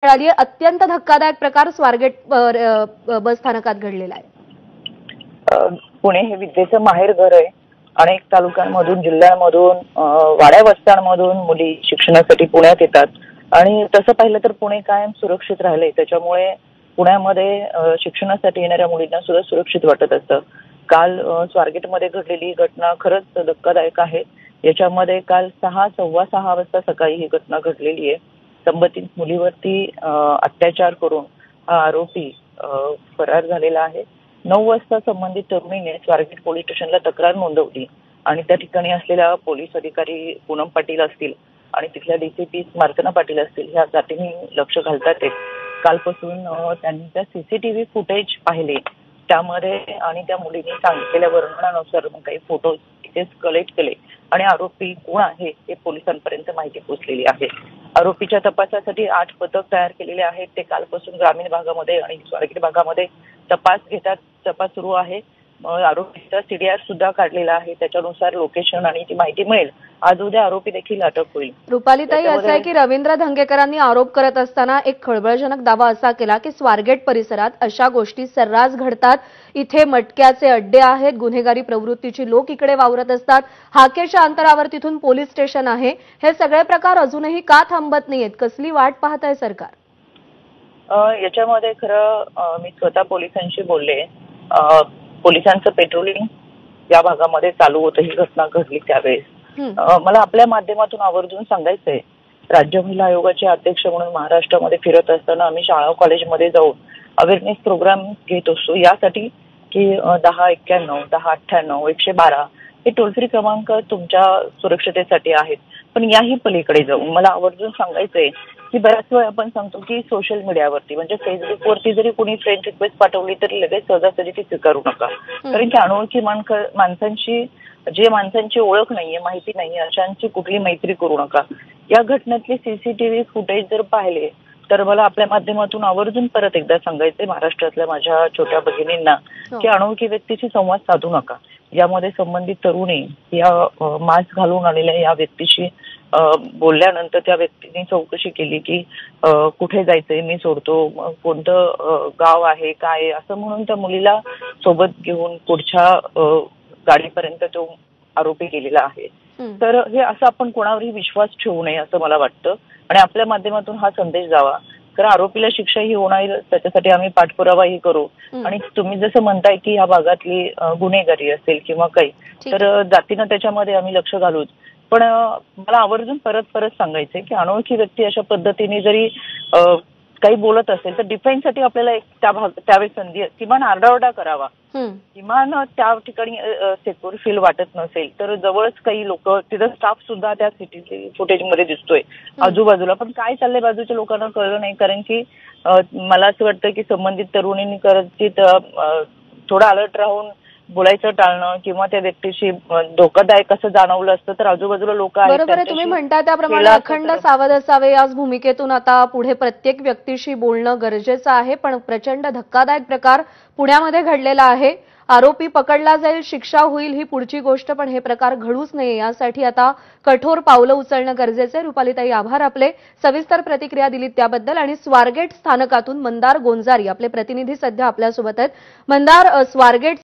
मिळाली आहे। अत्यंत धक्कादायक प्रकार स्वारगेट बस स्थानकात घडलेला आहे। पुणे हे विद्येचं माहेर घर आहे। अनेक तालुक्यांमधून, जिल्ह्यांमधून, वाड्या वस्त्यांमधून मुली शिक्षणासाठी पुण्यात येतात आणि तसं पाहिलं तर पुणे कायम सुरक्षित राहिलंय। त्याच्यामुळे पुण्यामध्ये शिक्षणासाठी येणाऱ्या मुलींना सुद्धा सुरक्षित वाटत असतं। काल स्वारगेटमध्ये घडलेली घटना खरंच धक्कादायक आहे। याच्यामध्ये काल 6:15 वाजता सकाळी ही घटना घडलेली आहे। संबंधित मुलीवरती अत्याचार करून हा आरोपी फरार झालेला आहे। 9 वाजता संबंधित तरुणीने स्वारगेट पोलीस स्टेशनला तक्रार नोंदवली आणि त्या ठिकाणी असलेल्या पोलीस अधिकारी पूनम पाटील असतील आणि तिथल्या डीसीपी मार्तना पाटील असतील ह्या जातीने लक्ष घालतात। कालपासून त्यांनी त्या सीसीटीव्ही फुटेज पाहिले, त्यामध्ये आणि त्या मुलीने सांगितलेल्या वर्णनानुसार काही फोटोज तिथेच कलेक्ट केले आणि आरोपी कोण आहे हे पोलिसांपर्यंत माहिती पोहोचलेली आहे। आरोपीच्या तपासासाठी 8 पथक तयार केलेले आहेत। ते कालपासून ग्रामीण भागामध्ये आणि स्वारगेट भागामध्ये तपास घेतात। तपास सुरू आहे। आरोपीचा सीडीआर सुद्धा काढलेला आहे। त्याच्यानुसार लोकेशन आणि ती माहिती मिळेल। आज उद्या आरोपी देखील अटक होईल। रुपालीताई, असं आहे की रवींद्र धंगेकरांनी आरोप करत असताना एक खळबळजनक दावा असा केला की स्वारगेट परिसरात अशा गोष्टी सर्रास घडतात। इथे मटक्याचे अड्डे आहेत, गुन्हेगारी प्रवृत्तीची लोक इकडे वावरत असतात, हाकेच्या अंतरावर तिथून पोलीस स्टेशन आहे। हे सगळे प्रकार अजूनही का थांबत नाहीयेत? कसली वाट पाहत आहे सरकार? याच्यामध्ये खरं मी स्वतः पोलिसांशी बोलले। पोलिसांचं पेट्रोलिंग या भागामध्ये चालू होतं ही घटना घडली त्यावेळेस। मला आपल्या माध्यमातून आवर्जून सांगायचंय, राज्य महिला आयोगाचे अध्यक्ष म्हणून महाराष्ट्रामध्ये फिरत असताना आम्ही शाळा कॉलेजमध्ये जाऊन अवेअरनेस प्रोग्राम घेत असतो यासाठी की 1091, 1098, 112 हे टोल फ्री क्रमांक तुमच्या सुरक्षतेसाठी आहेत। पण याही पलीकडे जाऊन मला आवर्जून सांगायचंय की बऱ्याच वेळा आपण सांगतो की सोशल मीडियावरती म्हणजे फेसबुकवरती जरी कोणी फ्रेंड रिक्वेस्ट पाठवली तरी लगेच सहजासहजी ती स्वीकारू नका। कारण की अनोळखी माणसांची माणसांची ओळख नाहीये, माहिती नाहीये, अशांची कुठली मैत्री करू नका। या घटनेतले सीसीटीव्ही फुटेज जर पाहिले तर मला आपल्या माध्यमातून आवर्जून परत एकदा सांगायचंय महाराष्ट्रातल्या माझ्या छोट्या भगिनींना की अनोळखी व्यक्तीशी संवाद साधू नका। यामध्ये संबंधित तरुणी या मास्क घालून आलेल्या या व्यक्तीशी बोलल्यानंतर त्या व्यक्तीने चौकशी केली की कुठे जायचंय, मी सोडतो, कोणतं गाव आहे, काय असं म्हणून त्या मुलीला सोबत घेऊन पुढच्या गाडीपर्यंत तो आरोपी गेलेला आहे। तर हे असं आपण कोणावरही विश्वास ठेवू नये असं मला वाटतं आणि आपल्या माध्यमातून हा संदेश जावा। तर आरोपीला शिक्षाही होणार, त्याच्यासाठी आम्ही पाठपुरावाही करू। आणि तुम्ही जसं म्हणताय की या भागातली गुन्हेगारी असेल किंवा काही, तर जातीनं त्याच्यामध्ये आम्ही लक्ष घालूच। पण मला आवर्जून परत सांगायचंय की अनोळखी व्यक्ती अशा पद्धतीने जरी काही बोलत असेल तर डिफेन्ससाठी आपल्याला त्यावेळेस संधी किमान आरडाओरडा करावा। किमान त्या ठिकाणी सेक्युर फील वाटत नसेल तर जवळच काही लोक, तिथं स्टाफ सुद्धा त्या सिटी फुटेजमध्ये दिसतोय आजूबाजूला, पण काय चाललंय बाजूच्या लोकांना कळलं नाही। कारण की मला असं वाटतं की संबंधित तरुणींनी कदाचित थोडं अलर्ट राहून बोलायचं टाळणं किंवा त्या व्यक्तीशी धोकादायक असं जाणवलं असतं तर आजूबाजूला लोक आहेत। बरोबर आहे, तुम्ही म्हणता त्याप्रमाणे अखंड सावध असावे याच भूमिकेतून आता पुढे प्रत्येक व्यक्तीशी बोलणं गरजेचं आहे। पण प्रचंड धक्कादायक प्रकार पुण्यामध्ये घडलेला आहे। आरोपी पकडला जाईल, शिक्षा होईल ही पुढची गोष्ट, पण हे प्रकार घडूच नये यासाठी आता कठोर पावलं उचलणं गरजेचं आहे। रुपालीताई, आभार आपले, सविस्तर प्रतिक्रिया दिलीत त्याबद्दल। आणि स्वारगेट स्थानकातून मंदार गोंजारी आपले प्रतिनिधी सध्या आपल्यासोबत आहेत। मंदार, स्वारगेट